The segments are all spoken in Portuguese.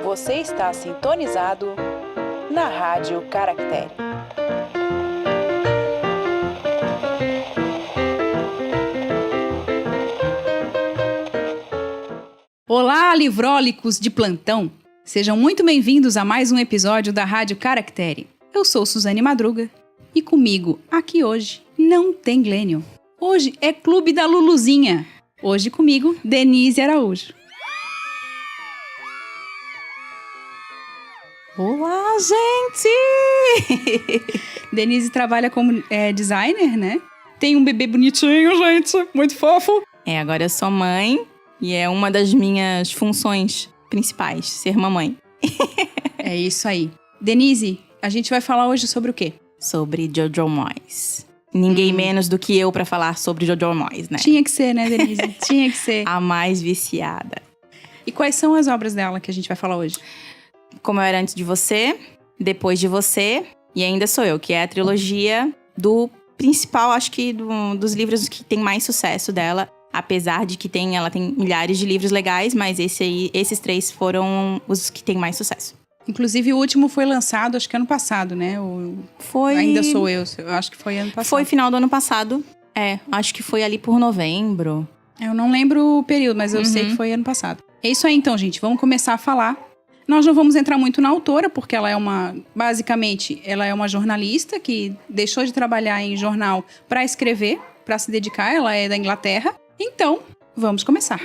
Você está sintonizado na Rádio Caractere. Olá, livrólicos de plantão! Sejam muito bem-vindos a mais um episódio da Rádio Caractere. Eu sou Suzane Madruga e comigo, aqui hoje, não tem Glênio. Hoje é Clube da Luluzinha. Hoje comigo, Denise Araújo. Olá, gente! Denise trabalha como designer, né? Tem um bebê bonitinho, gente, muito fofo. Agora eu sou mãe e é uma das minhas funções principais, ser mamãe. É isso aí. Denise, a gente vai falar hoje sobre o quê? Sobre Jojo Moyes. Ninguém menos do que eu pra falar sobre Jojo Moyes, né? Tinha que ser, né, Denise? Tinha que ser. A mais viciada. E quais são as obras dela que a gente vai falar hoje? Como Eu Era Antes de Você, Depois de Você e Ainda Sou Eu, que é a trilogia do principal, acho que dos livros que tem mais sucesso dela. Apesar de que ela tem milhares de livros legais, mas esses três foram os que têm mais sucesso. Inclusive, o último foi lançado, acho que ano passado, né? Foi... Ainda Sou Eu acho que foi ano passado. Foi final do ano passado. Acho que foi ali por novembro. Eu não lembro o período, mas eu sei que foi ano passado. É isso aí, então, gente. Vamos começar a falar. Nós não vamos entrar muito na autora, porque ela é basicamente, ela é uma jornalista que deixou de trabalhar em jornal para escrever, para se dedicar. Ela é da Inglaterra. Então, vamos começar.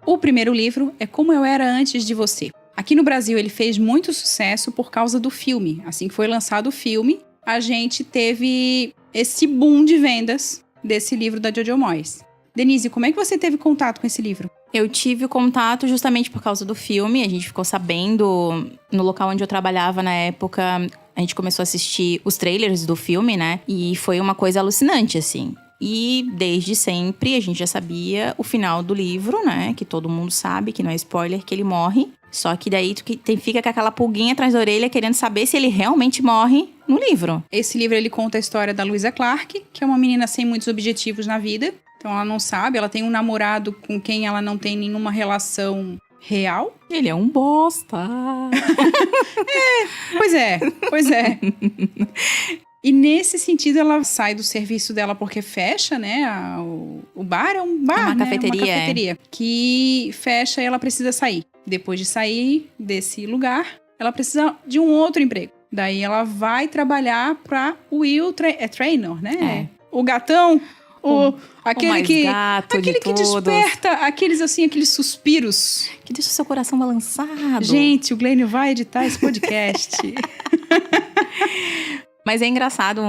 O primeiro livro é Como Eu Era Antes de Você. Aqui no Brasil ele fez muito sucesso por causa do filme. Assim que foi lançado o filme, a gente teve esse boom de vendas desse livro da Jojo Moyes. Denise, como é que você teve contato com esse livro? Eu tive o contato justamente por causa do filme. A gente ficou sabendo no local onde eu trabalhava na época. A gente começou a assistir os trailers do filme, né? E foi uma coisa alucinante, assim. E desde sempre a gente já sabia o final do livro, né? Que todo mundo sabe, que não é spoiler, que ele morre. Só que daí fica com aquela pulguinha atrás da orelha querendo saber se ele realmente morre no livro. Esse livro ele conta a história da Louisa Clark, que é uma menina sem muitos objetivos na vida. Então ela não sabe, ela tem um namorado com quem ela não tem nenhuma relação real. Ele é um bosta. Pois é. E nesse sentido ela sai do serviço dela porque fecha, né? O bar é um bar, uma né? cafeteria, uma cafeteria que fecha e ela precisa sair. Depois de sair desse lugar, ela precisa de um outro emprego. Daí ela vai trabalhar pra Will Traynor, né? O gatão. Aquele que desperta aqueles suspiros. Que deixa o seu coração balançado. Gente, o Glênio vai editar esse podcast. Mas é engraçado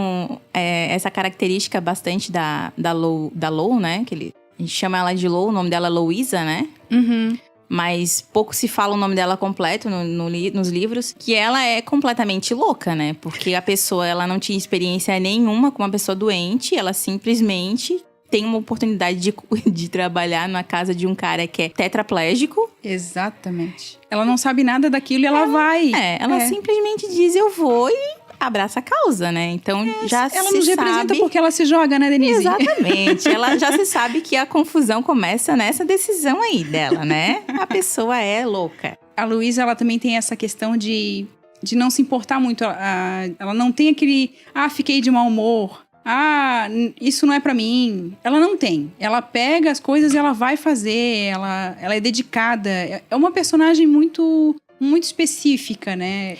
essa característica bastante da Lou, né? A gente chama ela de Lou, o nome dela é Louisa, né? Uhum. Mas pouco se fala o nome dela completo nos livros. Que ela é completamente louca, né? Porque a pessoa, ela não tinha experiência nenhuma com uma pessoa doente. Ela simplesmente tem uma oportunidade de trabalhar na casa de um cara que é tetraplégico. Exatamente. Ela não sabe nada daquilo e ela vai. Ela simplesmente diz, eu vou e abraça a causa, né? Então já se sabe... Ela nos representa porque ela se joga, né, Denise? Exatamente. Ela já se sabe que a confusão começa nessa decisão aí dela, né? A pessoa é louca. A Louisa, ela também tem essa questão de não se importar muito. Ela não tem aquele... fiquei de mau humor. Isso não é pra mim. Ela não tem. Ela pega as coisas e ela vai fazer. Ela é dedicada. É uma personagem muito, muito específica, né?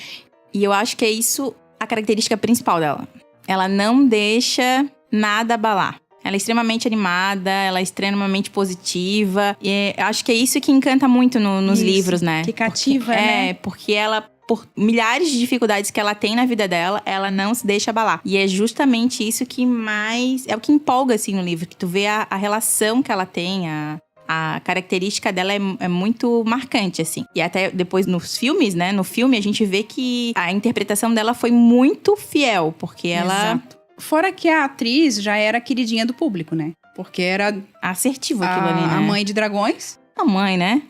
E eu acho que é isso a característica principal dela. Ela não deixa nada abalar. Ela é extremamente animada, ela é extremamente positiva. E acho que é isso que encanta muito nos livros, né? Que cativa, né? Porque ela, por milhares de dificuldades que ela tem na vida dela, ela não se deixa abalar. E é justamente isso que mais... É o que empolga, assim, no livro. Que tu vê a relação que ela tem, a característica dela é muito marcante, assim. E até depois nos filmes, né? No filme a gente vê que a interpretação dela foi muito fiel. Porque ela... Exato. Fora que a atriz já era queridinha do público, né? Porque era... assertivo aquilo ali, né? A mãe de dragões. A mãe, né?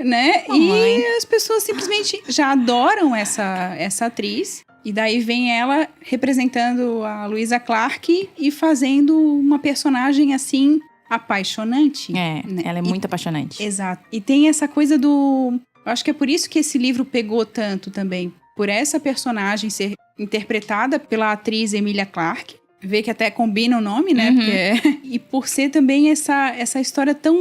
E as pessoas simplesmente já adoram essa atriz. E daí vem ela representando a Louisa Clark e fazendo uma personagem assim apaixonante. Né? Ela é muito apaixonante. Exato. E tem essa coisa do... Eu acho que é por isso que esse livro pegou tanto também. Por essa personagem ser interpretada pela atriz Emilia Clarke. Vê que até combina o nome, né? Uhum. E por ser também essa história tão...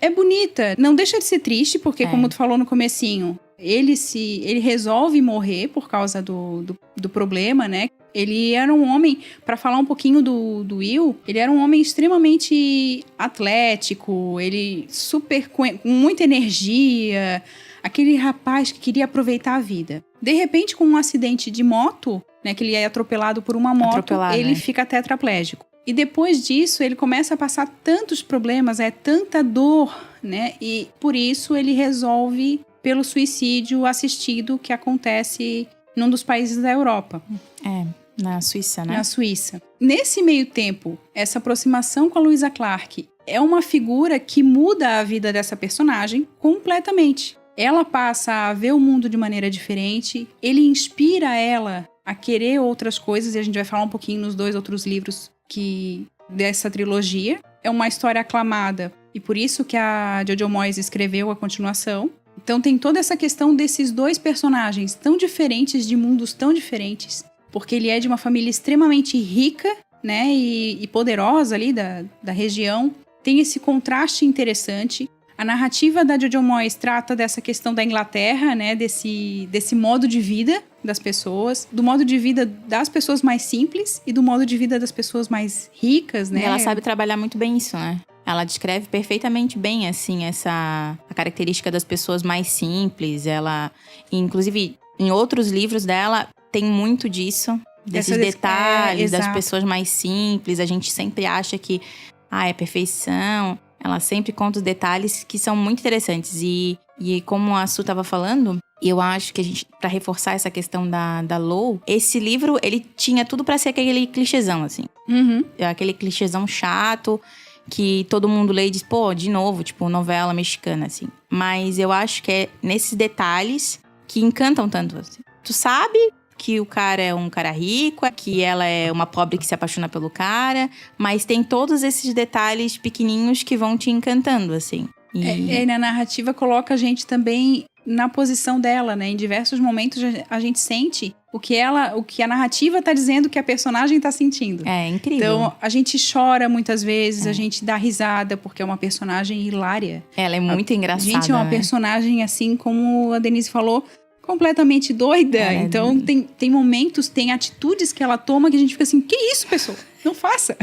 É bonita. Não deixa de ser triste, porque como tu falou no comecinho, ele resolve morrer por causa do problema, né? Ele era um homem, para falar um pouquinho do Will, ele era um homem extremamente atlético, ele com muita energia, aquele rapaz que queria aproveitar a vida. De repente, com um acidente de moto, né, que ele é atropelado por uma moto, ele fica tetraplégico. E depois disso, ele começa a passar tantos problemas, tanta dor, né? E por isso ele resolve pelo suicídio assistido que acontece num dos países da Europa. Na Suíça, né? Na Suíça. Nesse meio tempo, essa aproximação com a Louisa Clark é uma figura que muda a vida dessa personagem completamente. Ela passa a ver o mundo de maneira diferente, ele inspira ela a querer outras coisas, e a gente vai falar um pouquinho nos 2 outros livros dessa trilogia. É uma história aclamada, e por isso que a Jojo Moyes escreveu a continuação. Então tem toda essa questão desses 2 personagens tão diferentes, de mundos tão diferentes, porque ele é de uma família extremamente rica, né, e poderosa ali da região. Tem esse contraste interessante. A narrativa da Jojo Moyes trata dessa questão da Inglaterra, né, desse modo de vida das pessoas, do modo de vida das pessoas mais simples e do modo de vida das pessoas mais ricas, né? E ela sabe trabalhar muito bem isso, né? Ela descreve perfeitamente bem, assim, a característica das pessoas mais simples. Ela, inclusive, em outros livros dela, tem muito disso. Desses detalhes das pessoas mais simples. A gente sempre acha que, é perfeição. Ela sempre conta os detalhes que são muito interessantes. E como a Su estava falando, eu acho que a gente, pra reforçar essa questão da Lou, esse livro, ele tinha tudo pra ser aquele clichêzão, assim. Uhum. Aquele clichêzão chato, que todo mundo lê e diz, pô, de novo, tipo, novela mexicana, assim. Mas eu acho que é nesses detalhes que encantam tanto, assim. Tu sabe que o cara é um cara rico, que ela é uma pobre que se apaixona pelo cara, mas tem todos esses detalhes pequenininhos que vão te encantando, assim. E na narrativa coloca a gente também na posição dela, né? Em diversos momentos a gente sente o que a narrativa tá dizendo que a personagem tá sentindo. É incrível. Então, a gente chora muitas vezes, a gente dá risada, porque é uma personagem hilária. Ela é muito engraçada. A gente é uma personagem, assim como a Denise falou, completamente doida. Então, tem momentos, tem atitudes que ela toma que a gente fica assim, que isso, pessoa? Não faça.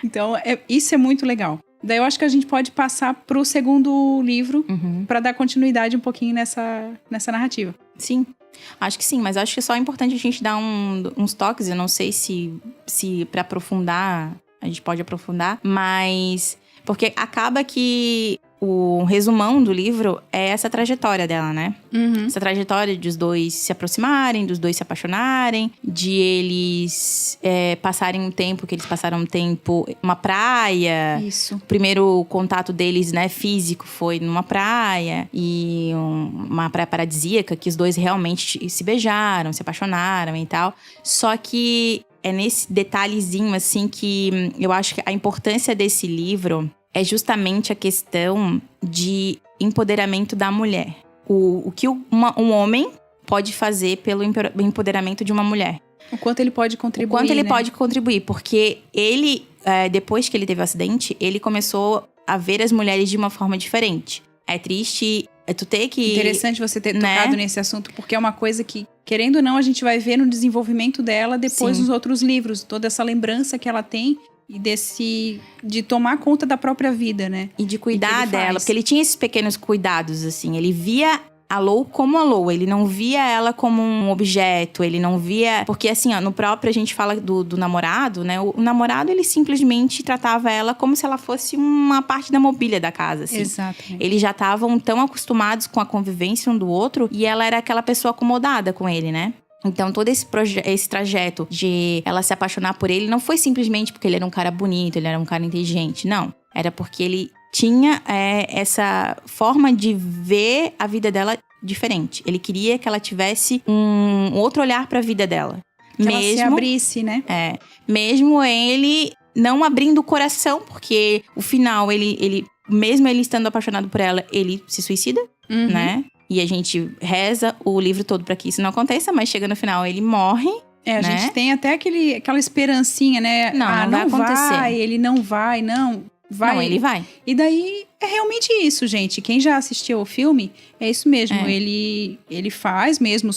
Então, isso é muito legal. Daí eu acho que a gente pode passar pro segundo livro para dar continuidade um pouquinho nessa narrativa. Sim, acho que sim, mas acho que é só importante a gente dar uns toques. Eu não sei se para aprofundar, a gente pode aprofundar, mas porque acaba que o resumão do livro é essa trajetória dela, né? Uhum. Essa trajetória de os 2 se aproximarem, dos 2 se apaixonarem, de eles passarem um tempo, que eles passaram um tempo numa praia. Isso. O primeiro contato deles, né, físico foi numa praia. E uma praia paradisíaca, que os 2 realmente se beijaram, se apaixonaram e tal. Só que é nesse detalhezinho, assim, que eu acho que a importância desse livro é justamente a questão de empoderamento da mulher. O que um homem pode fazer pelo empoderamento de uma mulher. O quanto ele pode contribuir, O quanto ele pode contribuir, porque ele, depois que ele teve o acidente, ele começou a ver as mulheres de uma forma diferente. É triste tu ter que... Interessante você ter tocado nesse assunto, porque é uma coisa que, querendo ou não, a gente vai ver no desenvolvimento dela depois nos outros livros. Toda essa lembrança que ela tem e de tomar conta da própria vida, né? E de cuidar dela, porque ele tinha esses pequenos cuidados, assim. Ele via a Lou como a Lou, ele não via ela como um objeto, ele não via... Porque assim, no próprio a gente fala do namorado, né? O namorado, ele simplesmente tratava ela como se ela fosse uma parte da mobília da casa, assim. Exatamente. Eles já estavam tão acostumados com a convivência um do outro, e ela era aquela pessoa acomodada com ele, né? Então, todo esse trajeto de ela se apaixonar por ele não foi simplesmente porque ele era um cara bonito, ele era um cara inteligente. Não. Era porque ele tinha essa forma de ver a vida dela diferente. Ele queria que ela tivesse um outro olhar pra vida dela. Que ela se abrisse, né? Mesmo ele não abrindo o coração, porque o final, ele mesmo ele estando apaixonado por ela, ele se suicida, né? E a gente reza o livro todo pra que isso não aconteça, mas chega no final, ele morre. A gente tem até aquela esperancinha, né? Não vai acontecer. Ele não vai, não. Vai. Não, ele vai. E daí, é realmente isso, gente. Quem já assistiu ao filme, é isso mesmo. Ele faz mesmo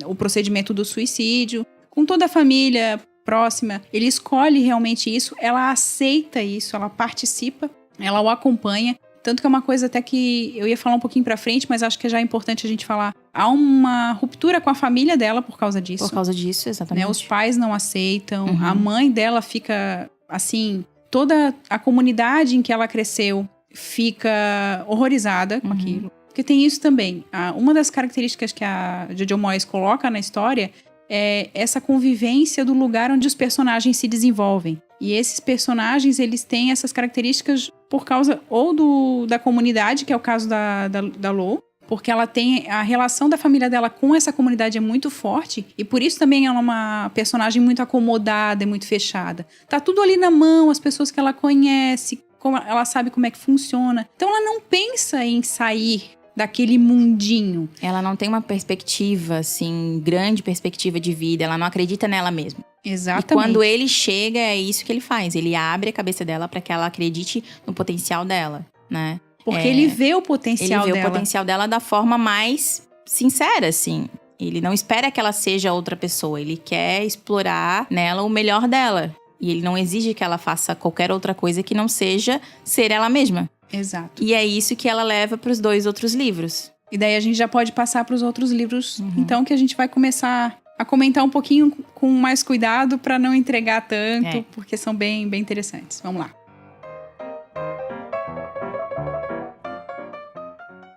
o procedimento do suicídio, com toda a família próxima. Ele escolhe realmente isso, ela aceita isso, ela participa, ela o acompanha. Tanto que é uma coisa até que eu ia falar um pouquinho pra frente, mas acho que já é importante a gente falar. Há uma ruptura com a família dela por causa disso. Por causa disso, exatamente. Né? Os pais não aceitam, a mãe dela fica, assim, toda a comunidade em que ela cresceu fica horrorizada com aquilo. Porque tem isso também. Uma das características que a Jojo Moyes coloca na história é essa convivência do lugar onde os personagens se desenvolvem. E esses personagens, eles têm essas características por causa ou da comunidade, que é o caso da Lo, porque ela tem a relação da família dela com essa comunidade é muito forte, e por isso também ela é uma personagem muito acomodada e muito fechada. Tá tudo ali na mão, as pessoas que ela conhece, ela sabe como é que funciona. Então ela não pensa em sair daquele mundinho. Ela não tem uma perspectiva, assim, grande perspectiva de vida. Ela não acredita nela mesma. Exatamente. E quando ele chega, é isso que ele faz. Ele abre a cabeça dela para que ela acredite no potencial dela, né? Porque ele vê o potencial dela. Ele vê o potencial dela da forma mais sincera, assim. Ele não espera que ela seja outra pessoa. Ele quer explorar nela o melhor dela. E ele não exige que ela faça qualquer outra coisa que não seja ser ela mesma. Exato. E é isso que ela leva para os 2 outros livros. E daí a gente já pode passar para os outros livros. Então, que a gente vai começar a comentar um pouquinho com mais cuidado para não entregar tanto, porque são bem, bem interessantes. Vamos lá.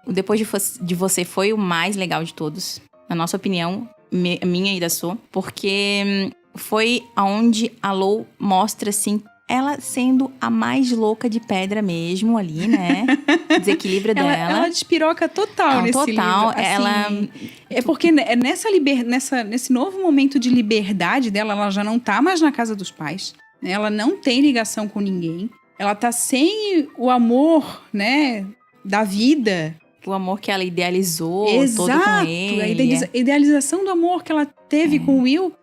O Depois de Você foi o mais legal de todos, na nossa opinião, minha e da sua, porque foi aonde a Lo mostra, assim, ela sendo a mais louca de pedra mesmo ali, né? Desequilíbrio dela. Ela despiroca total nesse livro. Total, assim, É porque nesse novo momento de liberdade dela, ela já não tá mais na casa dos pais. Né? Ela não tem ligação com ninguém. Ela tá sem o amor, né, da vida. O amor que ela idealizou. Exato, todo com ele. A idealização do amor que ela teve com o Will...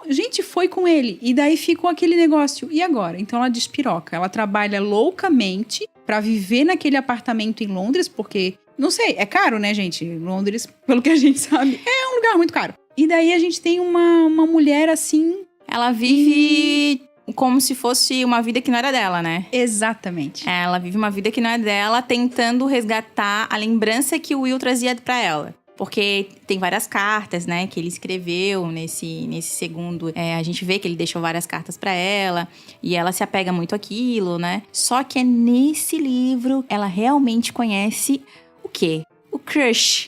Gente, foi com ele. E daí ficou aquele negócio. E agora? Então ela despiroca. Ela trabalha loucamente pra viver naquele apartamento em Londres, porque, não sei, é caro, né, gente? Londres, pelo que a gente sabe, é um lugar muito caro. E daí a gente tem uma mulher assim... Ela vive como se fosse uma vida que não era dela, né? Exatamente. Ela vive uma vida que não é dela, tentando resgatar a lembrança que o Will trazia pra ela. Porque tem várias cartas, né, que ele escreveu nesse segundo. A gente vê que ele deixou várias cartas pra ela. E ela se apega muito àquilo, né? Só que é nesse livro, ela realmente conhece o quê? O crush.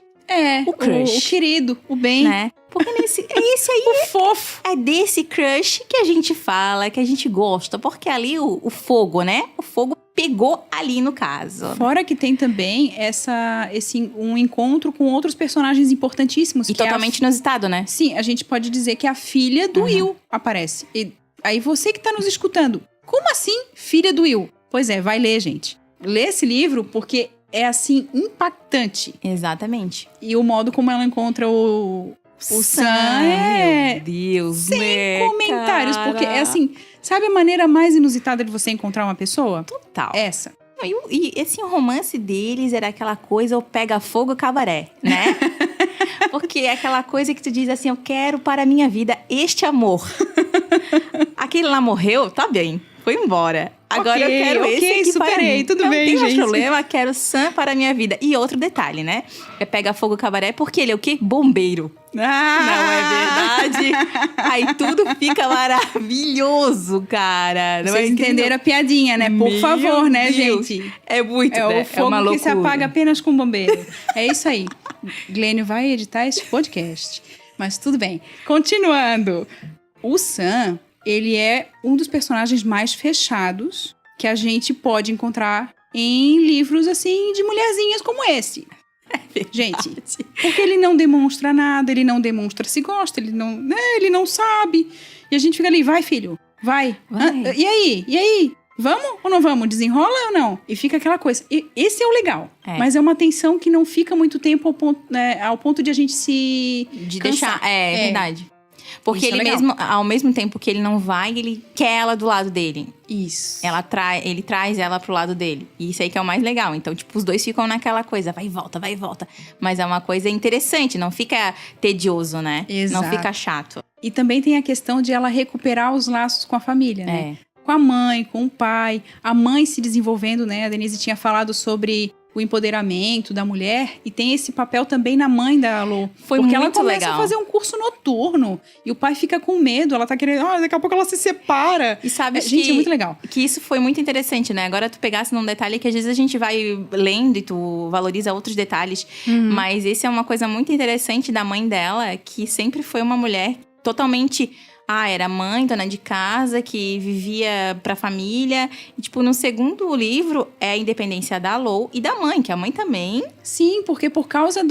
O crush. O querido, o bem. Né? Porque é esse aí... o fofo. É desse crush que a gente fala, que a gente gosta. Porque ali o fogo, né? O fogo pegou ali no caso. Fora que tem também um encontro com outros personagens importantíssimos. E totalmente inusitado, né? Sim, a gente pode dizer que a filha do Will aparece. E aí você que tá nos escutando, como assim filha do Will? Pois é, vai ler, gente. Lê esse livro porque é, assim, impactante. Exatamente. E o modo como ela encontra o Sam Meu Deus, sem comentários. Cara. Porque é assim, sabe a maneira mais inusitada de você encontrar uma pessoa? Total. Essa. E esse romance deles era aquela coisa, o pega fogo cabaré, né? Porque é aquela coisa que tu diz assim, eu quero para a minha vida este amor. Aquele lá morreu, tá bem, foi embora. Agora eu quero esse aqui superei, para mim. Tudo bem, gente. Não tem mais problema, quero Sam para a minha vida. E outro detalhe, né? É pega fogo cabaré porque ele é o quê? Bombeiro. Não é verdade? Aí tudo fica maravilhoso, cara. Vocês entenderam a piadinha, né? Por favor, né, Deus. gente? É muito, né? O fogo uma loucura. que se apaga apenas com bombeiro. É isso aí. Glênio vai editar esse podcast. Mas tudo bem. Continuando. O Sam, ele é um dos personagens mais fechados que a gente pode encontrar em livros, assim, de mulherzinhas como esse. Gente, porque ele não demonstra nada, ele não demonstra se gosta, ele não sabe. E a gente fica ali, vai, filho, vai. E aí? Vamos ou não vamos? Desenrola ou não? E fica aquela coisa. E esse é o legal. Mas é uma tensão que não fica muito tempo ao ponto de a gente se deixar. É verdade. Porque Isso ele mesmo, ao mesmo tempo que ele não vai, ele quer ela do lado dele. Isso. Ele traz ela pro lado dele. E isso aí que é o mais legal. Então, tipo, os dois ficam naquela coisa, vai e volta. Mas é uma coisa interessante, não fica tedioso, né? Exato. Não fica chato. E também tem a questão de ela recuperar os laços com a família, né? Com a mãe, com o pai. A mãe se desenvolvendo, né? A Denise tinha falado sobre o empoderamento da mulher, e tem esse papel também na mãe da Lo. Foi porque muito ela começa legal. a fazer um curso noturno, e o pai fica com medo, ela tá querendo, daqui a pouco ela se separa. E sabe gente, é muito legal. Que isso foi muito interessante, né? Agora tu pegasse num detalhe que às vezes a gente vai lendo e tu valoriza outros detalhes, mas esse é uma coisa muito interessante da mãe dela, que sempre foi uma mulher totalmente... era mãe, dona de casa, que vivia pra família. E, tipo, no segundo livro, é a independência da Lo e da mãe, que a mãe também... Sim, porque por causa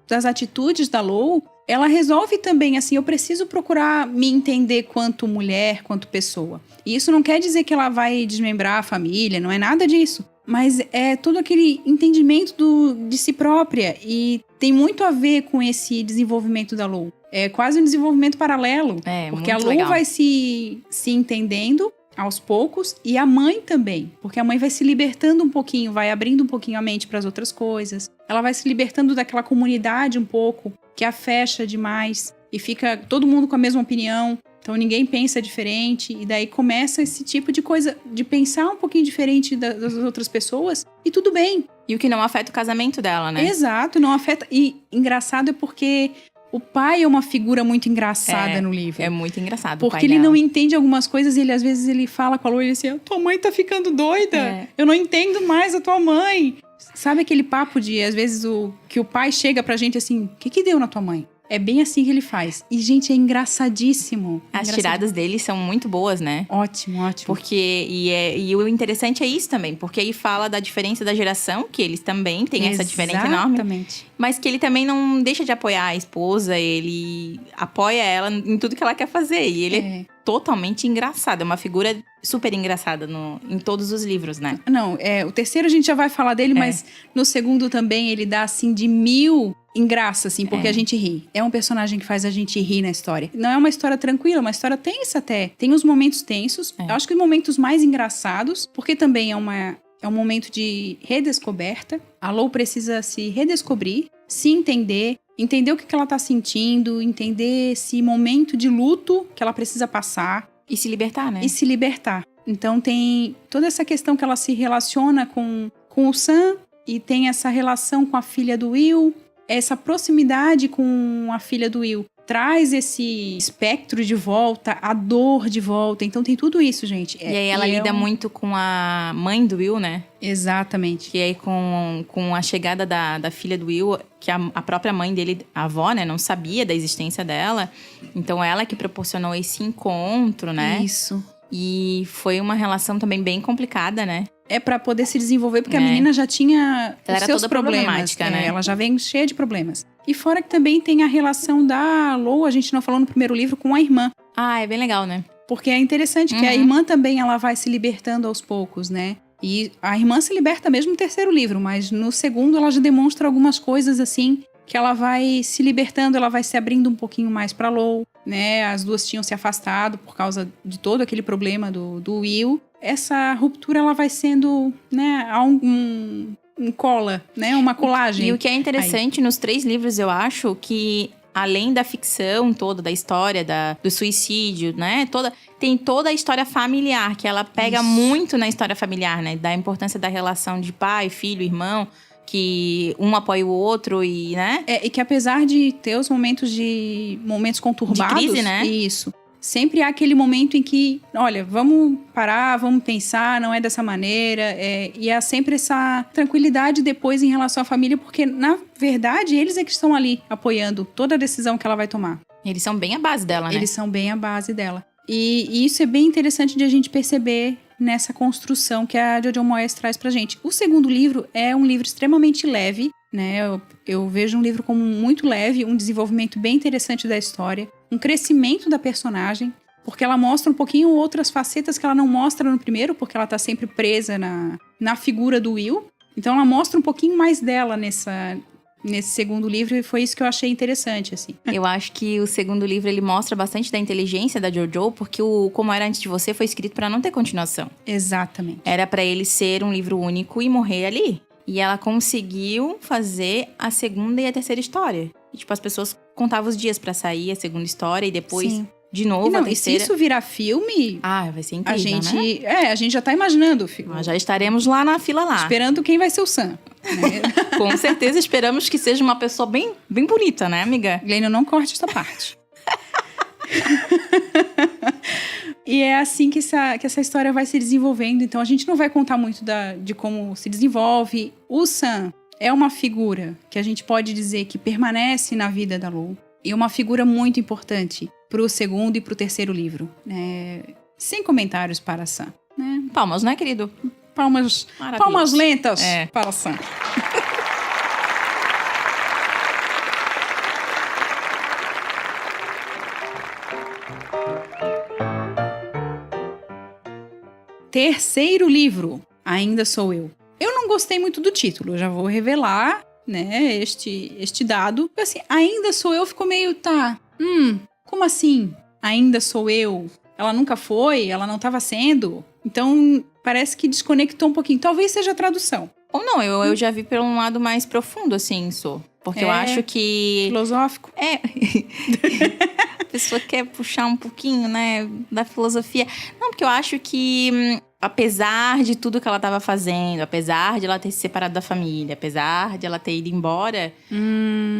das atitudes da Lo, ela resolve também, assim, eu preciso procurar me entender quanto mulher, quanto pessoa. E isso não quer dizer que ela vai desmembrar a família, não é nada disso. Mas é todo aquele entendimento de si própria. E tem muito a ver com esse desenvolvimento da Lo. É quase um desenvolvimento paralelo. Porque a Lo vai se entendendo aos poucos. E a mãe também. Porque a mãe vai se libertando um pouquinho, vai abrindo um pouquinho a mente para as outras coisas. Ela vai se libertando daquela comunidade um pouco, que a fecha demais. E fica todo mundo com a mesma opinião. Então ninguém pensa diferente, e daí começa esse tipo de coisa, de pensar um pouquinho diferente das outras pessoas, e tudo bem. E o que não afeta o casamento dela, né? Exato, não afeta. E engraçado é porque o pai é uma figura muito engraçada no livro. É muito engraçado porque o pai ele dela. não entende algumas coisas, e às vezes ele fala com a Lo, e ele assim, tua mãe tá ficando doida, eu não entendo mais a tua mãe. Sabe aquele papo de, às vezes, que o pai chega pra gente assim, o que deu na tua mãe? É bem assim que ele faz. E, gente, é engraçadíssimo. As tiradas dele são muito boas, né? Ótimo. Porque, e o interessante é isso também. Porque aí fala da diferença da geração, que eles também têm essa diferença enorme. Exatamente. Mas que ele também não deixa de apoiar a esposa. Ele apoia ela em tudo que ela quer fazer. E ele é totalmente engraçado. É uma figura super engraçada em todos os livros, né? Não, o terceiro a gente já vai falar dele, mas no segundo também ele dá, assim, de 1000 engraça, assim, porque a gente ri. É um personagem que faz a gente rir na história. Não é uma história tranquila, é uma história tensa até. Tem os momentos tensos. Eu acho que os momentos mais engraçados, porque também é um momento de redescoberta. A Lo precisa se redescobrir, se entender o que ela tá sentindo, entender esse momento de luto que ela precisa passar. E se libertar, né? E se libertar. Então tem toda essa questão que ela se relaciona com o Sam, e tem essa relação com a filha do Will, essa proximidade com a filha do Will. Traz esse espectro de volta, a dor de volta. Então tem tudo isso, gente. E aí ela lida muito com a mãe do Will, né? Exatamente. Que aí com a chegada da filha do Will, que a própria mãe dele, a avó, né, não sabia da existência dela. Então ela que proporcionou esse encontro, né? Isso. E foi uma relação também bem complicada, né? É pra poder se desenvolver, porque a menina já tinha ela os era seus toda problemas. problemática, né? Ela já vem cheia de problemas. E fora que também tem a relação da Lo, a gente não falou no primeiro livro, com a irmã. É bem legal, né? Porque é interessante que a irmã também ela vai se libertando aos poucos, né? E a irmã se liberta mesmo no terceiro livro, mas no segundo ela já demonstra algumas coisas assim, que ela vai se libertando, ela vai se abrindo um pouquinho mais pra Lo, né? As duas tinham se afastado por causa de todo aquele problema do Will. Essa ruptura, ela vai sendo, né, um cola, né? Uma colagem. E o que é interessante nos 3 livros, eu acho, que além da ficção toda, da história do suicídio, né? Tem toda a história familiar, que ela pega muito na história familiar, né? Da importância da relação de pai, filho, irmão, que um apoia o outro e, né? E que apesar de ter os momentos conturbados... De crise, né? Isso. Sempre há aquele momento em que, olha, vamos parar, vamos pensar, não é dessa maneira. E há sempre essa tranquilidade depois em relação à família, porque, na verdade, eles é que estão ali apoiando toda a decisão que ela vai tomar. Eles são bem a base dela, né? Eles são bem a base dela. E isso é bem interessante de a gente perceber nessa construção que a Jojo Moyes traz pra gente. O segundo livro é um livro extremamente leve, né? Eu vejo um livro como muito leve, um desenvolvimento bem interessante da história, um crescimento da personagem, porque ela mostra um pouquinho outras facetas que ela não mostra no primeiro, porque ela tá sempre presa na figura do Will. Então ela mostra um pouquinho mais dela nesse segundo livro, e foi isso que eu achei interessante, assim. Eu acho que o segundo livro, ele mostra bastante da inteligência da Jojo, porque o Como Era Antes de Você foi escrito pra não ter continuação. Exatamente. Era pra ele ser um livro único e morrer ali. E ela conseguiu fazer a segunda e a terceira história. E, tipo, as pessoas contavam os dias pra sair a segunda história e depois, Sim. de novo, Não, a terceira. e se isso virar filme, Ah, vai ser incrível, né? a gente já tá imaginando o filme. Nós já estaremos lá na fila lá. Esperando quem vai ser o Sam. Né? Com certeza esperamos que seja uma pessoa bem, bem bonita, né, amiga? Glênio, não corte essa parte. E é assim que essa história vai se desenvolvendo. Então a gente não vai contar muito de como se desenvolve. O Sam é uma figura que a gente pode dizer que permanece na vida da Lou. E uma figura muito importante pro segundo e pro terceiro livro. Né? Sem comentários para Sam. Né? Palmas, né, querido? Palmas lentas para Sam. Terceiro livro, Ainda Sou Eu. Eu não gostei muito do título, eu já vou revelar, né, este dado. Assim, Ainda Sou Eu ficou meio, como assim? Ainda sou eu? Ela nunca foi? Ela não estava sendo? Então, parece que desconectou um pouquinho. Talvez seja a tradução. Ou não, eu já vi por um lado mais profundo, assim, isso. Porque eu acho que... Filosófico. A pessoa quer puxar um pouquinho, né, da filosofia. Não, porque eu acho que, apesar de tudo que ela estava fazendo, apesar de ela ter se separado da família, apesar de ela ter ido embora,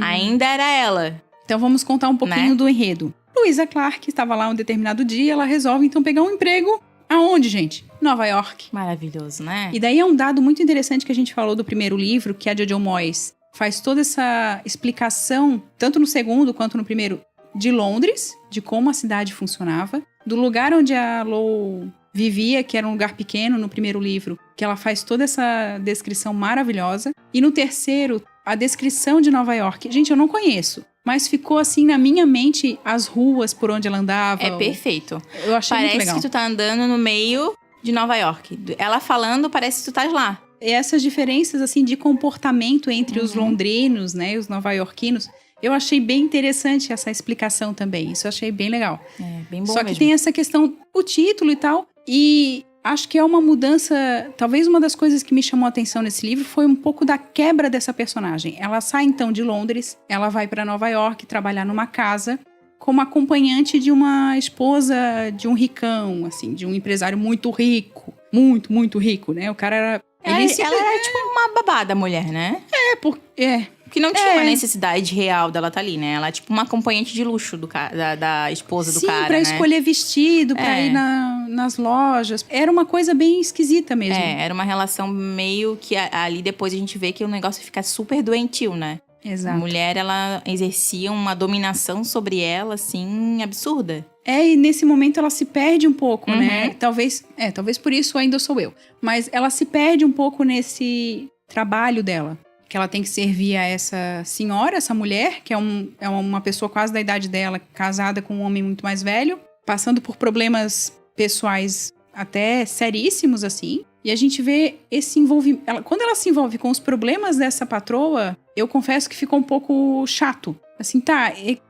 ainda era ela. Então, vamos contar um pouquinho, né, do enredo. Louisa Clark estava lá um determinado dia, ela resolve, então, pegar um emprego. Aonde, gente? Nova York. Maravilhoso, né? E daí é um dado muito interessante que a gente falou do primeiro livro, que a Jojo Moyes faz toda essa explicação, tanto no segundo quanto no primeiro, de Londres, de como a cidade funcionava, do lugar onde a Lou vivia, que era um lugar pequeno no primeiro livro, que ela faz toda essa descrição maravilhosa. E no terceiro, a descrição de Nova York. Gente, eu não conheço, mas ficou assim na minha mente as ruas por onde ela andava. É perfeito. Eu achei muito legal. Parece que tu tá andando no meio de Nova York. Ela falando, parece que tu tá lá. E essas diferenças, assim, de comportamento entre os londrinos, né, e os nova-iorquinos, eu achei bem interessante essa explicação também. Isso eu achei bem legal. É, bem bom Só mesmo. que tem essa questão, o título e tal, e acho que é uma mudança, talvez uma das coisas que me chamou a atenção nesse livro foi um pouco da quebra dessa personagem. Ela sai então de Londres, ela vai para Nova York trabalhar numa casa como acompanhante de uma esposa de um ricão, assim, de um empresário muito rico, muito rico, né? O cara era... Ela era tipo uma babá da mulher, né? Que não tinha uma necessidade real dela estar ali, né? Ela é tipo uma acompanhante de luxo da esposa do cara, pra né? escolher vestido, pra ir nas lojas. Era uma coisa bem esquisita mesmo. Era uma relação meio que ali depois a gente vê que o negócio fica super doentio, né? Exato. A mulher, ela exercia uma dominação sobre ela, assim, absurda. E nesse momento ela se perde um pouco, né? Talvez por isso Ainda Sou Eu. Mas ela se perde um pouco nesse trabalho dela. Que ela tem que servir a essa senhora, essa mulher, que é uma pessoa quase da idade dela, casada com um homem muito mais velho, passando por problemas pessoais até seríssimos, assim. E a gente vê esse envolvimento... Quando ela se envolve com os problemas dessa patroa, eu confesso que ficou um pouco chato. Assim,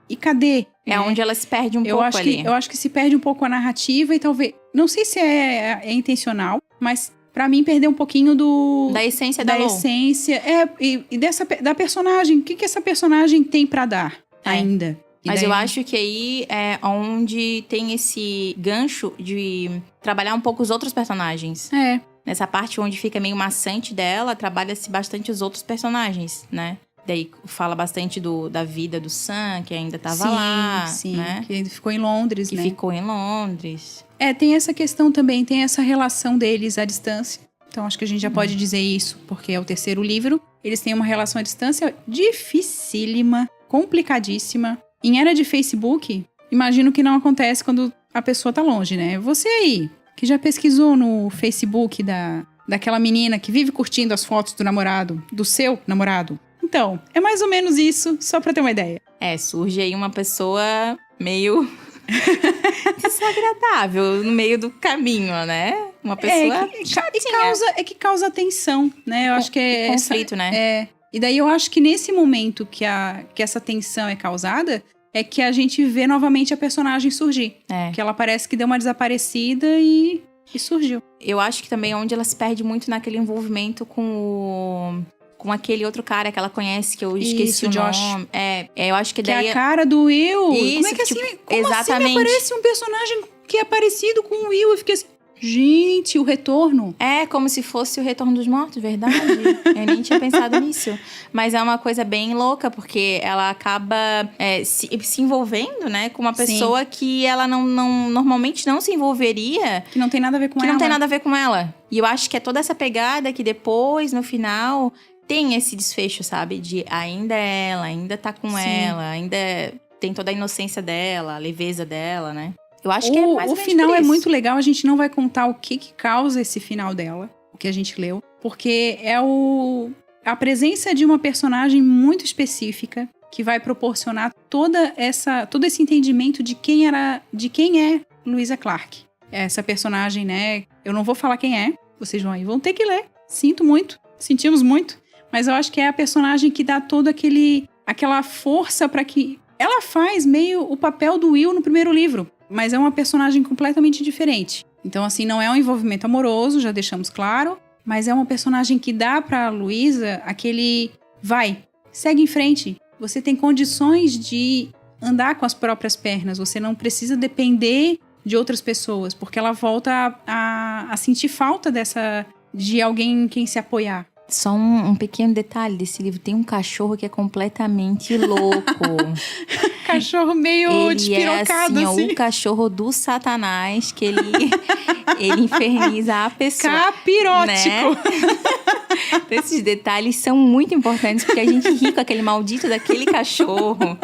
e cadê? É onde ela se perde um pouco ali. Eu acho que se perde um pouco a narrativa e talvez... Não sei se é intencional, mas pra mim perdeu um pouquinho da essência da Lou. Essência. E da personagem. O que essa personagem tem pra dar ainda? Mas eu acho que aí é onde tem esse gancho de trabalhar um pouco os outros personagens. Nessa parte onde fica meio maçante dela, trabalha-se bastante os outros personagens, né? Daí fala bastante da vida do Sam, que ainda tava lá, né? Que ele ficou em Londres, né? Que ficou em Londres. Tem essa questão também, tem essa relação deles à distância. Então, acho que a gente já pode dizer isso, porque é o terceiro livro. Eles têm uma relação à distância dificílima, complicadíssima. Em era de Facebook, imagino que não acontece quando a pessoa tá longe, né? Você aí, que já pesquisou no Facebook daquela menina que vive curtindo as fotos do namorado, do seu namorado, Então, é mais ou menos isso, só pra ter uma ideia. Surge aí uma pessoa meio desagradável no meio do caminho, né? Uma pessoa que causa tensão, né? Eu acho que é conflito, né? E daí eu acho que nesse momento que essa tensão é causada, é que a gente vê novamente a personagem surgir. Que ela parece que deu uma desaparecida e surgiu. Eu acho que também é onde ela se perde muito naquele envolvimento com aquele outro cara que ela conhece, que eu esqueci o Josh. nome. Eu acho que daí... Que é a cara do Will. Isso, como é que tipo, assim? Como exatamente. assim me aparece um personagem que é parecido com o Will? Eu fiquei assim, gente, o retorno. É como se fosse o Retorno dos Mortos, verdade? Eu nem tinha pensado nisso. Mas é uma coisa bem louca, porque ela acaba se envolvendo, né? Com uma pessoa que ela normalmente não se envolveria. Que não tem nada a ver com ela. Que não tem nada a ver com ela. E eu acho que é toda essa pegada que depois, no final... tem esse desfecho, sabe? De ainda é ela, ainda tá com ela, ainda tem toda a inocência dela, a leveza dela, né? Eu acho que é mais ou menos o final por é isso. muito legal, a gente não vai contar o que causa esse final dela, o que a gente leu, porque é a presença de uma personagem muito específica que vai proporcionar todo esse entendimento de quem é Louisa Clark. Essa personagem, né? Eu não vou falar quem é, vocês vão ter que ler. Sentimos muito. Mas eu acho que é a personagem que dá toda aquela força pra que... Ela faz meio o papel do Will no primeiro livro, mas é uma personagem completamente diferente. Então, assim, não é um envolvimento amoroso, já deixamos claro, mas é uma personagem que dá pra Louisa aquele... Vai, segue em frente. Você tem condições de andar com as próprias pernas, você não precisa depender de outras pessoas, porque ela volta a sentir falta de alguém em quem se apoiar. Só um pequeno detalhe desse livro. Tem um cachorro que é completamente louco. Cachorro meio despirocado, assim. assim. O cachorro do Satanás, que ele inferniza a pessoa. Capirótico. Né? Esses detalhes são muito importantes, porque a gente ri com aquele maldito daquele cachorro.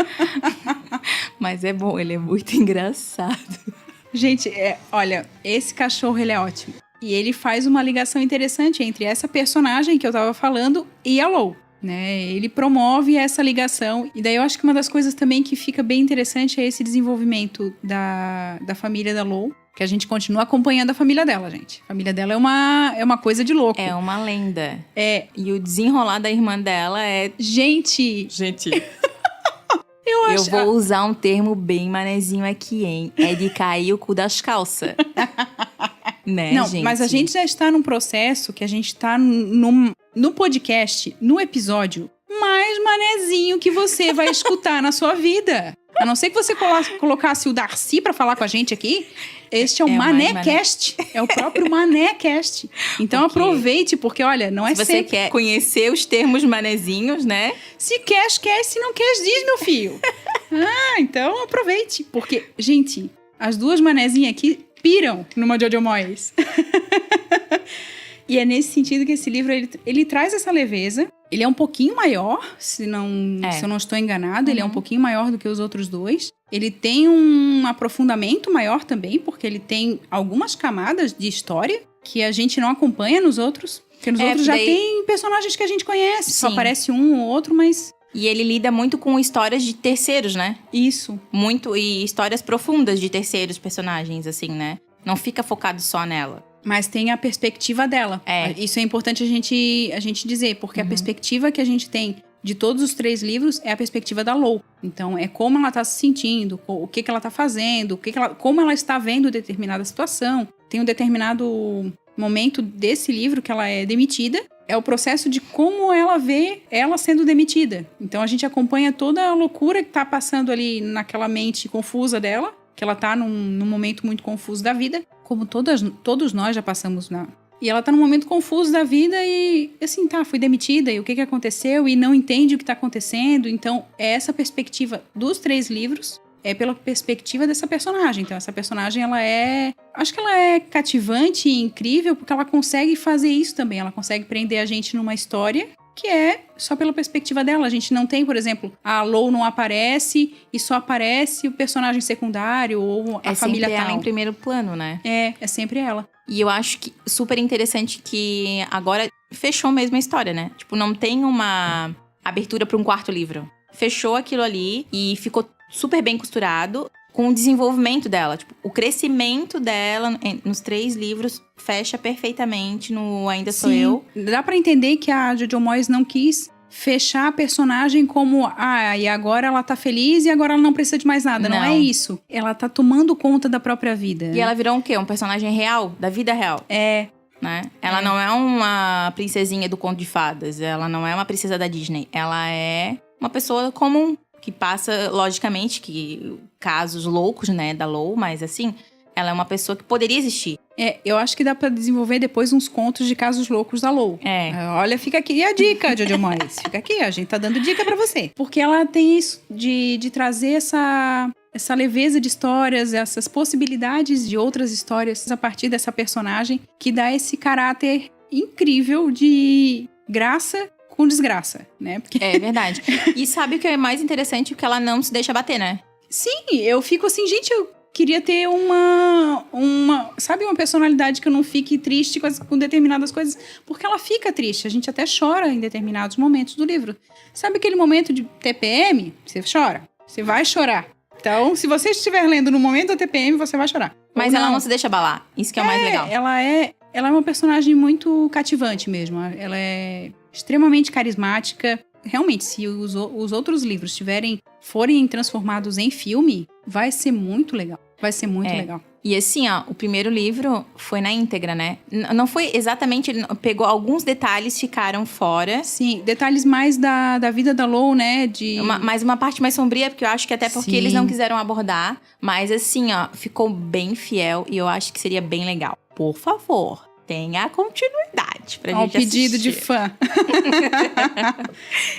Mas é bom, ele é muito engraçado. Gente, olha, esse cachorro, ele é ótimo. E ele faz uma ligação interessante entre essa personagem que eu tava falando e a Lou, né? Ele promove essa ligação. E daí eu acho que uma das coisas também que fica bem interessante é esse desenvolvimento da família da Lou. Que a gente continua acompanhando a família dela, gente. A família dela é uma coisa de louco. É uma lenda. É. E o desenrolar da irmã dela é... Gente... Eu vou usar um termo bem manezinho aqui, hein? É de cair o cu das calças. Né, não, gente? Mas a gente já está num processo que a gente está no podcast, no episódio mais manezinho que você vai escutar na sua vida. A não ser que você colocasse o Darcy pra falar com a gente aqui. Este é o ManéCast. É o próprio ManéCast. Então aproveite, porque olha, não é sempre... Se você quer conhecer os termos manezinhos, né? Se quer, se não quer, diz, meu filho. Então aproveite. Porque, gente, as duas manezinhas aqui piram numa Jojo Moyes. E é nesse sentido que esse livro, ele traz essa leveza. Ele é um pouquinho maior, se eu não estou enganado. Ele é um pouquinho maior do que os outros dois. Ele tem um aprofundamento maior também, porque ele tem algumas camadas de história que a gente não acompanha nos outros. Porque nos outros já tem personagens que a gente conhece. Sim. Só aparece um ou outro, mas... E ele lida muito com histórias de terceiros, né? Isso. Muito, e histórias profundas de terceiros personagens, assim, né? Não fica focado só nela. Mas tem a perspectiva dela. Isso é importante a gente dizer, porque a perspectiva que a gente tem de todos os 3 livros é a perspectiva da Lou. Então, é como ela tá se sentindo, o que ela tá fazendo, como ela está vendo determinada situação. Tem um determinado momento desse livro que ela é demitida. É o processo de como ela vê ela sendo demitida. Então, a gente acompanha toda a loucura que tá passando ali naquela mente confusa dela, que ela tá num momento muito confuso da vida, como todos nós já passamos E ela tá num momento confuso da vida e, assim, fui demitida, e o que aconteceu, e não entende o que tá acontecendo. Então, é essa perspectiva dos 3 livros, é pela perspectiva dessa personagem. Então, essa personagem, acho que ela é cativante e incrível, porque ela consegue fazer isso também. Ela consegue prender a gente numa história que é só pela perspectiva dela. A gente não tem, por exemplo, a Lou não aparece e só aparece o personagem secundário ou a família tal. É sempre ela em primeiro plano, né? É sempre ela. E eu acho que super interessante que agora fechou mesmo a história, né? Tipo, não tem uma abertura para um quarto livro. Fechou aquilo ali e ficou super bem costurado com o desenvolvimento dela. Tipo, o crescimento dela nos 3 livros fecha perfeitamente no Ainda Sou Eu. Dá pra entender que a Jojo Moyes não quis fechar a personagem como, e agora ela tá feliz e agora ela não precisa de mais nada. Não é isso. Ela tá tomando conta da própria vida. E ela virou o quê? Um personagem real, da vida real. Né? Ela não é uma princesinha do conto de fadas. Ela não é uma princesa da Disney. Ela é uma pessoa comum. Que passa, logicamente, que casos loucos, né, da Lou, mas assim, ela é uma pessoa que poderia existir. Eu acho que dá pra desenvolver depois uns contos de casos loucos da Lou. Olha, fica aqui a dica, Jojo Moyes. Fica aqui, a gente tá dando dica pra você. Porque ela tem isso de trazer essa leveza de histórias, essas possibilidades de outras histórias a partir dessa personagem, que dá esse caráter incrível de graça com desgraça, né? Porque... É verdade. E sabe o que é mais interessante? Que ela não se deixa bater, né? Sim, eu fico assim, gente, eu queria ter uma personalidade que eu não fique triste com determinadas coisas, porque ela fica triste, a gente até chora em determinados momentos do livro. Sabe aquele momento de TPM? Você chora, você vai chorar. Então, se você estiver lendo no momento da TPM, você vai chorar. Mas ela não se deixa abalar, isso que é o mais legal. Ela é uma personagem muito cativante mesmo, ela é extremamente carismática. Realmente, se os outros livros forem transformados em filme, vai ser muito legal. Vai ser muito legal. E assim, ó, o primeiro livro foi na íntegra, né? Não foi exatamente... Ele pegou alguns detalhes, ficaram fora. Sim, detalhes mais da vida da Lou, né? Mas uma parte mais sombria, porque eu acho que até porque eles não quiseram abordar. Mas assim, ó, ficou bem fiel e eu acho que seria bem legal. Por favor, tenha a continuidade pra gente assistir. Ao pedido de fã.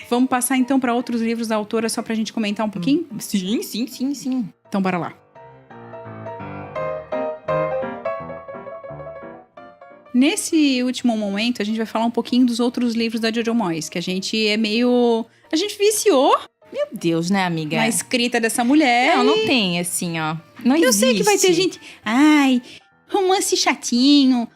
Vamos passar então para outros livros da autora, só pra gente comentar um pouquinho? Sim. Então bora lá. Nesse último momento, a gente vai falar um pouquinho dos outros livros da Jojo Moyes, que a gente viciou. Meu Deus, né, amiga? Na escrita dessa mulher. Não tem, assim, ó. Não existe. Eu sei que vai ter gente... romance chatinho.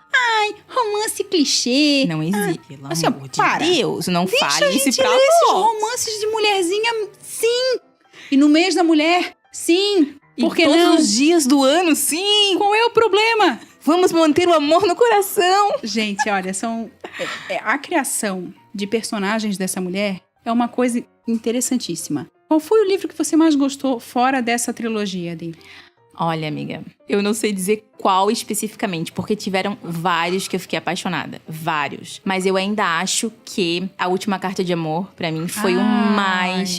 Romance clichê. Não existe, pelo assim, amor de Deus. Não fale isso pra nós. Esses romances de mulherzinha, sim. E no mês da mulher, sim. Por que não? Todos os dias do ano, sim. Qual é o problema? Vamos manter o amor no coração. Gente, olha, a criação de personagens dessa mulher é uma coisa interessantíssima. Qual foi o livro que você mais gostou fora dessa trilogia, Adê? Olha, amiga, eu não sei dizer qual especificamente, porque tiveram vários que eu fiquei apaixonada. Vários. Mas eu ainda acho que A Última Carta de Amor, pra mim, foi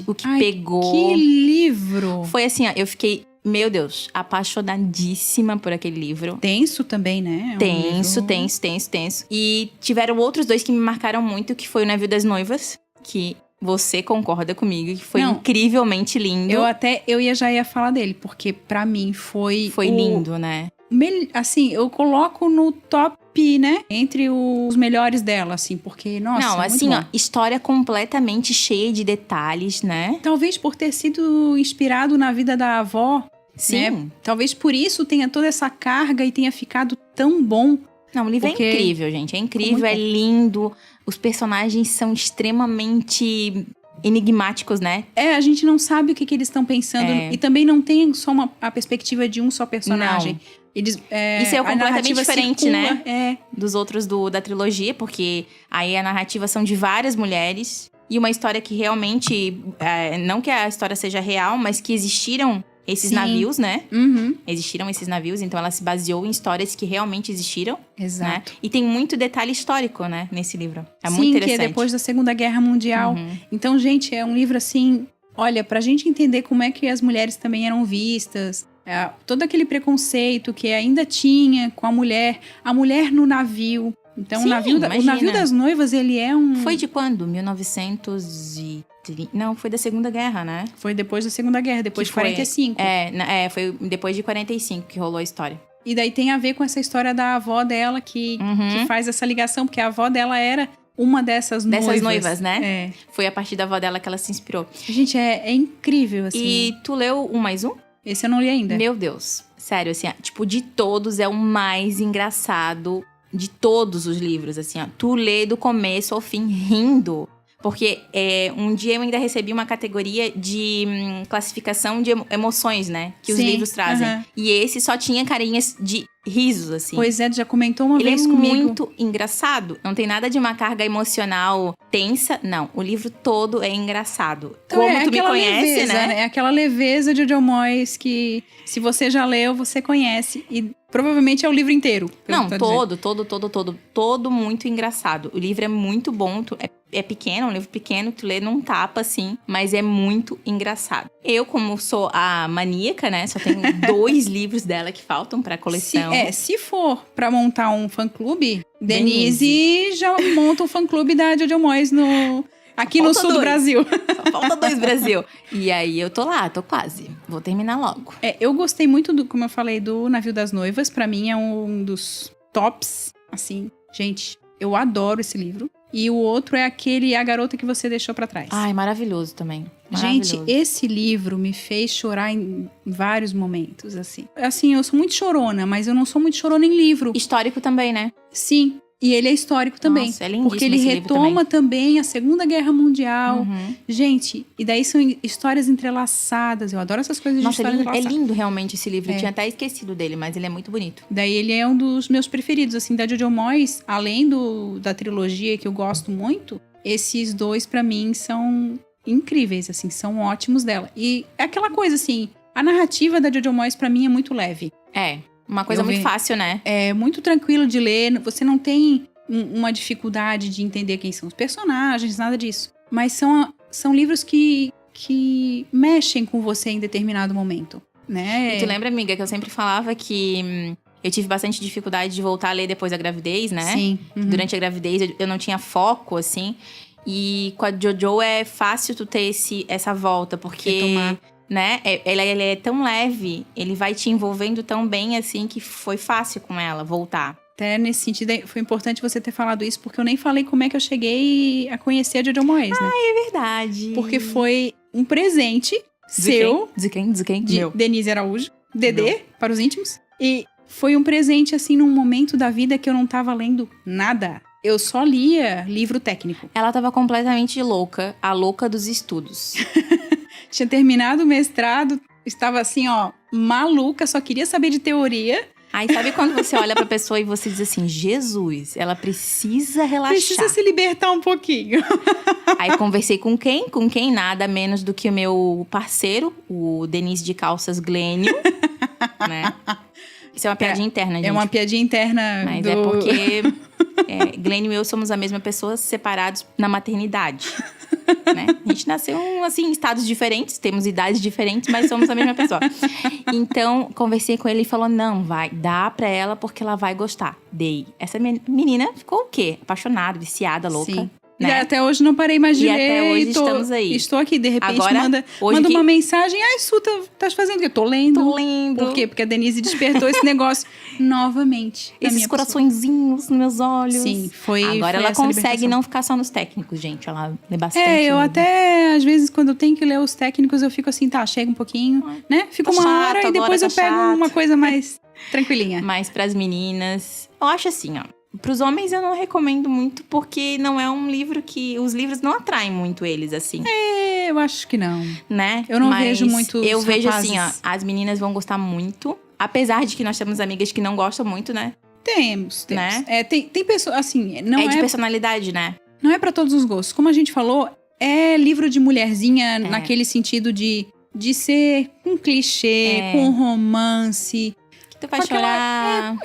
o que pegou. Que livro! Foi assim, ó, eu fiquei... Meu Deus, apaixonadíssima por aquele livro. Tenso também, né? Tenso. E tiveram outros 2 que me marcaram muito, que foi O Navio das Noivas, que você concorda comigo, que foi incrivelmente lindo. Eu já ia falar dele, porque pra mim foi lindo, né? Assim, eu coloco no top, né? Entre os melhores dela, assim, porque, nossa, não, assim, ó, história completamente cheia de detalhes, né? Talvez por ter sido inspirado na vida da avó. Sim. Né? Talvez por isso tenha toda essa carga e tenha ficado tão bom. Não, o livro é incrível, gente. É incrível, é lindo. Os personagens são extremamente enigmáticos, né? A gente não sabe o que eles estão pensando. E também não tem só a perspectiva de um só personagem. Não. Isso é completamente diferente, circula, né? Dos outros da trilogia, porque aí a narrativa são de várias mulheres. E uma história que realmente... não que a história seja real, mas que existiram esses navios, né? Uhum. Existiram esses navios, então ela se baseou em histórias que realmente existiram. Exato. Né? E tem muito detalhe histórico, né? Nesse livro. Muito interessante. Sim, que é depois da Segunda Guerra Mundial. Então, gente, é um livro assim... Olha, pra gente entender como é que as mulheres também eram vistas... todo aquele preconceito que ainda tinha com a mulher no navio. Então, sim, o navio das noivas, ele é um... Foi de quando? 1930? Não, foi da Segunda Guerra, né? Foi depois da Segunda Guerra, depois de 45. Foi depois de 45 que rolou a história. E daí tem a ver com essa história da avó dela que faz essa ligação, porque a avó dela era uma dessas noivas. Dessas noivas, né? Foi a partir da avó dela que ela se inspirou. Gente, é incrível, assim. E tu leu 1 mais 1? Esse eu não li ainda. Meu Deus. Sério, assim, tipo, de todos é o mais engraçado de todos os livros, assim, ó. Tu lê do começo ao fim rindo. Porque um dia eu ainda recebi uma categoria de classificação de emoções, né? Que os Sim, livros trazem. E esse só tinha carinhas de risos, assim. Pois é, tu já comentou uma Ele vez é comigo. muito engraçado. Não tem nada de uma carga emocional tensa. Não, o livro todo é engraçado. Então, Como tu me aquela conhece, leveza, né? É aquela leveza de Jojo Moyes que, se você já leu, você conhece. E provavelmente é o livro inteiro. pelo Não, que eu tô dizendo. todo muito engraçado. O livro é muito bom, é pequeno, é um livro pequeno, tu lê num tapa, assim, mas é muito engraçado. Eu, como sou a maníaca, né, só tenho 2 livros dela que faltam pra coleção. Se for pra montar um fã-clube, Denise já monta um fã-clube da Jojo Moyes aqui no Falta sul do 2. Brasil. Só falta 2 Brasil. E aí eu tô lá, tô quase. Vou terminar logo. Eu gostei muito, como eu falei, do Navio das Noivas. Pra mim é um dos tops, assim. Gente, eu adoro esse livro. E o outro é aquele A Garota que Você Deixou Pra Trás. Ai, maravilhoso também. Gente, Maravilhoso. esse livro me fez chorar em vários momentos, assim. Assim, eu sou muito chorona, mas eu não sou muito chorona em livro. Histórico também, né? Sim, e ele é histórico também. Nossa, é lindíssimo porque ele esse livro retoma também a Segunda Guerra Mundial. Uhum. Gente, e daí são histórias entrelaçadas. Eu adoro essas coisas de Nossa, histórias é entrelaçadas. lindo realmente esse livro. Eu tinha até esquecido dele, mas ele é muito bonito. Daí ele é um dos meus preferidos, assim, da Jojo Moyes. Além da trilogia que eu gosto muito, esses 2 pra mim são incríveis, assim, são ótimos dela. E é aquela coisa, assim, a narrativa da Jojo Moyes pra mim é muito leve. É, uma coisa muito fácil, né? É muito tranquilo de ler, você não tem uma dificuldade de entender quem são os personagens, nada disso. Mas são livros que mexem com você em determinado momento, né? E tu lembra, amiga, que eu sempre falava que eu tive bastante dificuldade de voltar a ler depois da gravidez, né? Sim. Uhum. Durante a gravidez eu não tinha foco, assim. E com a Jojo é fácil tu ter essa volta, porque... Retomar. Né? Ele é tão leve, ele vai te envolvendo tão bem, assim, que foi fácil com ela voltar. Até nesse sentido, foi importante você ter falado isso, porque eu nem falei como é que eu cheguei a conhecer a Jojo Moyes, né? É verdade. Porque foi um presente seu, De quem? de Meu. Denise Araújo, Dedê, Meu. para os íntimos. E foi um presente, assim, num momento da vida que eu não tava lendo nada. Eu só lia livro técnico. Ela tava completamente louca, a louca dos estudos. Tinha terminado o mestrado, estava assim, ó, maluca, só queria saber de teoria. Aí sabe quando você olha pra pessoa e você diz assim, Jesus, ela precisa relaxar. Precisa se libertar um pouquinho. Aí conversei com quem? Com quem? Nada menos do que o meu parceiro, o Denise de Calças Glênio, né? Isso é uma piadinha interna, gente. É uma piadinha interna Mas do... é porque Glênio e eu somos a mesma pessoa, separados na maternidade. Né? A gente nasceu, assim, em estados diferentes, temos idades diferentes, mas somos a mesma pessoa. Então, conversei com ele e falou, não, dá pra ela porque ela vai gostar. Dei. Essa menina ficou o quê? Apaixonada, viciada, louca. Sim. Né? E até hoje não parei mais de E ler. até hoje estamos aí. Estou aqui, de repente Agora, manda hoje uma mensagem. Ai, Su, tá fazendo o quê? Tô lendo. Tô lendo. Por quê? Porque a Denise despertou esse negócio novamente. na Esses minha coraçõezinhos nos meus olhos. Sim, foi. Agora foi ela essa consegue libertação. não ficar só nos técnicos, gente. Ela lê bastante. Eu livro. até, às vezes, quando eu tenho que ler os técnicos, eu fico assim, tá, chega um pouquinho, né? Fico Tá uma chato hora e agora, depois tá eu pego chato. uma coisa mais tranquilinha. Mas pras meninas, eu acho assim, ó. Pros homens eu não recomendo muito, porque não é um livro que... Os livros não atraem muito eles, assim. Eu acho que não. Né? Eu não Mas vejo muitos eu vejo rapazes. assim, ó. As meninas vão gostar muito. Apesar de que nós temos amigas que não gostam muito, né? Temos. Né? Tem pessoas, assim, não é de personalidade, né? Não é pra todos os gostos. Como a gente falou, é livro de mulherzinha naquele sentido de ser um clichê, com romance. Que tu vai com chorar.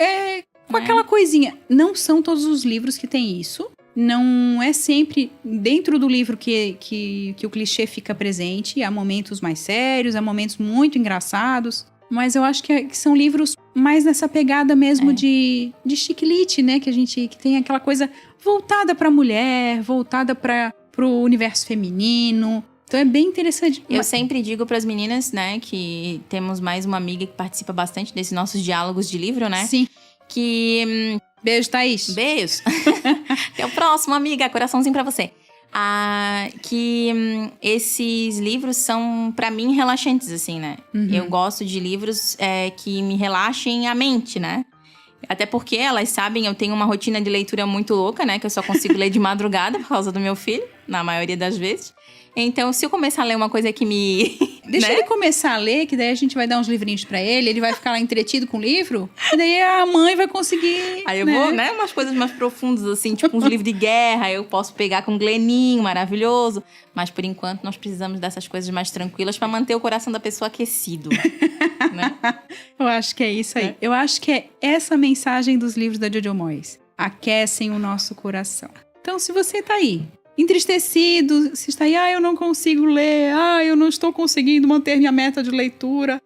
Com aquela coisinha. Não são todos os livros que tem isso. Não é sempre dentro do livro que o clichê fica presente. Há momentos mais sérios, há momentos muito engraçados. Mas eu acho que são livros mais nessa pegada mesmo de chiclete, né? Que tem aquela coisa voltada pra mulher, voltada pro universo feminino. Então é bem interessante. Eu sempre digo pras meninas, né, que temos mais uma amiga que participa bastante desses nossos diálogos de livro, né? Sim. Que... Beijo, Thaís. Beijos. Até o próximo, amiga. Coraçãozinho pra você. Que esses livros são, pra mim, relaxantes, assim, né? Uhum. Eu gosto de livros que me relaxem a mente, né? Até porque, elas sabem, eu tenho uma rotina de leitura muito louca, né? Que eu só consigo ler de madrugada por causa do meu filho. na maioria das vezes. Então, se eu começar a ler uma coisa que me... Deixa ele começar a ler, que daí a gente vai dar uns livrinhos pra ele vai ficar lá entretido com o livro, e daí a mãe vai conseguir... Aí eu vou, umas coisas mais profundas, assim, tipo uns livros de guerra, eu posso pegar com um Gleninho, maravilhoso. Mas, por enquanto, nós precisamos dessas coisas mais tranquilas pra manter o coração da pessoa aquecido, né? Eu acho que é isso aí. Eu acho que é essa mensagem dos livros da Jojo Moyes. Aquecem o nosso coração. Então, se você tá aí, entristecido, se está aí, eu não consigo ler, eu não estou conseguindo manter minha meta de leitura.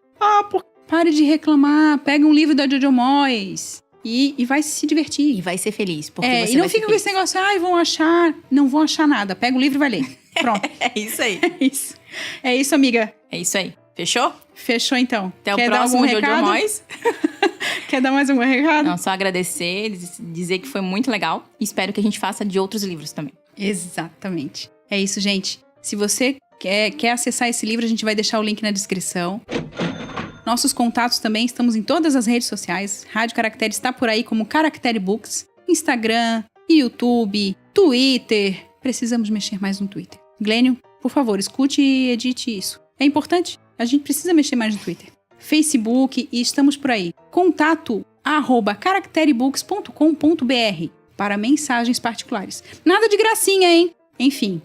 Pare de reclamar, pega um livro da Jojo Moyes e vai se divertir. E vai ser feliz, porque você e não vai fica ser com esse feliz. negócio, vão achar, não vão achar nada. Pega o livro e vai ler. Pronto. É isso aí. É isso, amiga. É isso aí. Fechou? Fechou, então. Até o Quer dar próximo algum Jojo recado? Moyes. Quer dar mais algum recado? Não, só agradecer, dizer que foi muito legal. E espero que a gente faça de outros livros também. Exatamente. É isso, gente. Se você quer acessar esse livro, a gente vai deixar o link na descrição. Nossos contatos também, estamos em todas as redes sociais. Rádio Caractere está por aí como Caractere Books. Instagram, YouTube, Twitter. Precisamos mexer mais no Twitter. Glênio, por favor, escute e edite isso. É importante. A gente precisa mexer mais no Twitter. Facebook e estamos por aí. contato@caracterebooks.com.br para mensagens particulares. Nada de gracinha, hein? Enfim.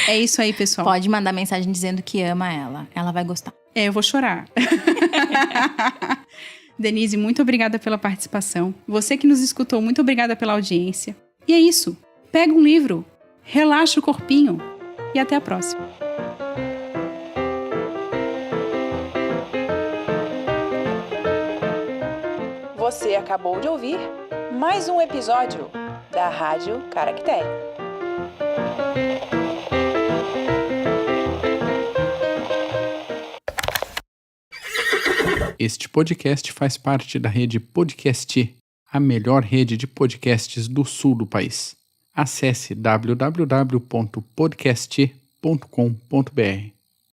É isso aí, pessoal. Pode mandar mensagem dizendo que ama ela. Ela vai gostar. Eu vou chorar. Denise, muito obrigada pela participação. Você que nos escutou, muito obrigada pela audiência. E é isso. Pega um livro, relaxa o corpinho e até a próxima. Você acabou de ouvir mais um episódio da Rádio Caractere. Este podcast faz parte da rede Podcast, a melhor rede de podcasts do sul do país. Acesse www.podcast.com.br.